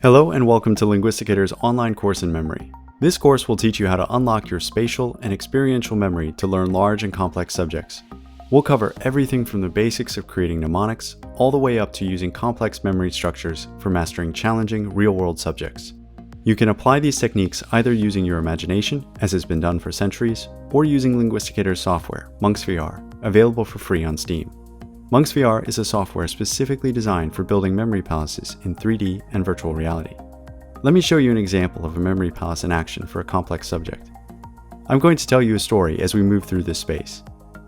Hello and welcome to Linguisticator's online course in memory. This course will teach you how to unlock your spatial and experiential memory to learn large and complex subjects. We'll cover everything from the basics of creating mnemonics all the way up to using complex memory structures for mastering challenging real-world subjects. You can apply these techniques either using your imagination, as has been done for centuries, or using Linguisticator's software, Monks VR, available for free on Steam. Monks VR is a software specifically designed for building memory palaces in 3D and virtual reality. Let me show you an example of a memory palace in action for a complex subject. I'm going to tell you a story as we move through this space.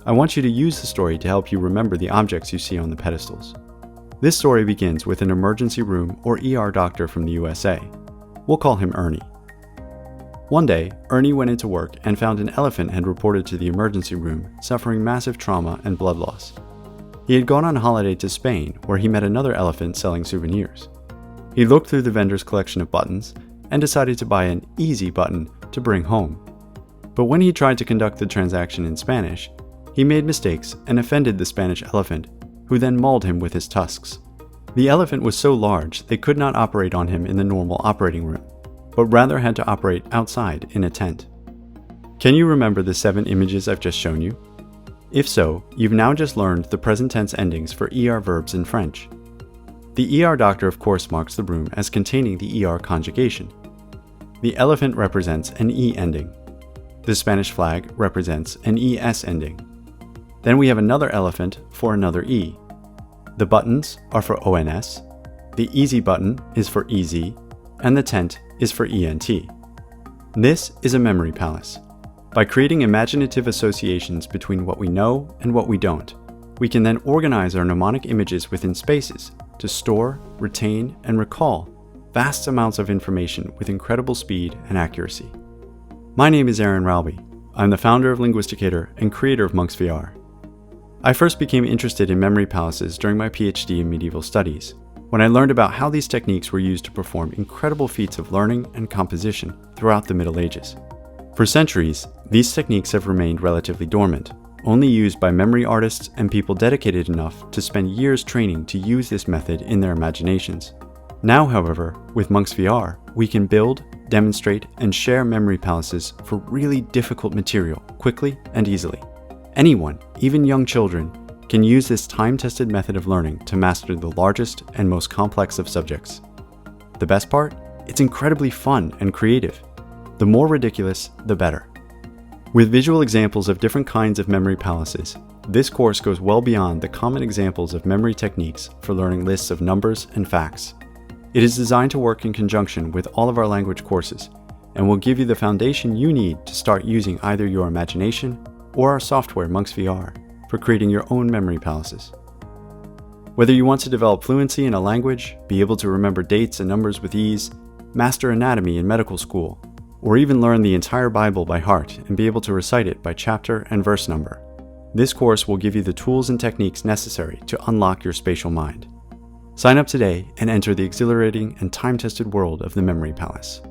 I want you to use the story to help you remember the objects you see on the pedestals. This story begins with an emergency room or ER doctor from the USA. We'll call him Ernie. One day, Ernie went into work and found an elephant had reported to the emergency room suffering massive trauma and blood loss. He had gone on holiday to Spain, where he met another elephant selling souvenirs. He looked through the vendor's collection of buttons and decided to buy an easy button to bring home. But when he tried to conduct the transaction in Spanish, he made mistakes and offended the Spanish elephant, who then mauled him with his tusks. The elephant was so large they could not operate on him in the normal operating room, but rather had to operate outside in a tent. Can you remember the 7 images I've just shown you? If so, you've now just learned the present tense endings for ER verbs in French. The ER doctor of course marks the room as containing the ER conjugation. The elephant represents an E ending. The Spanish flag represents an ES ending. Then we have another elephant for another E. The buttons are for ONS, the easy button is for EZ, and the tent is for ENT. This is a memory palace. By creating imaginative associations between what we know and what we don't, we can then organize our mnemonic images within spaces to store, retain, and recall vast amounts of information with incredible speed and accuracy. My name is Aaron Ralby. I'm the founder of Linguisticator and creator of Monks VR. I first became interested in memory palaces during my PhD in medieval studies, when I learned about how these techniques were used to perform incredible feats of learning and composition throughout the Middle Ages. For centuries, these techniques have remained relatively dormant, only used by memory artists and people dedicated enough to spend years training to use this method in their imaginations. Now, however, with Monks VR, we can build, demonstrate, and share memory palaces for really difficult material quickly and easily. Anyone, even young children, can use this time-tested method of learning to master the largest and most complex of subjects. The best part? It's incredibly fun and creative. The more ridiculous, the better. With visual examples of different kinds of memory palaces, this course goes well beyond the common examples of memory techniques for learning lists of numbers and facts. It is designed to work in conjunction with all of our language courses, and will give you the foundation you need to start using either your imagination or our software Monks VR for creating your own memory palaces. Whether you want to develop fluency in a language, be able to remember dates and numbers with ease, master anatomy in medical school, or even learn the entire Bible by heart and be able to recite it by chapter and verse number, this course will give you the tools and techniques necessary to unlock your spatial mind. Sign up today and enter the exhilarating and time-tested world of the memory palace.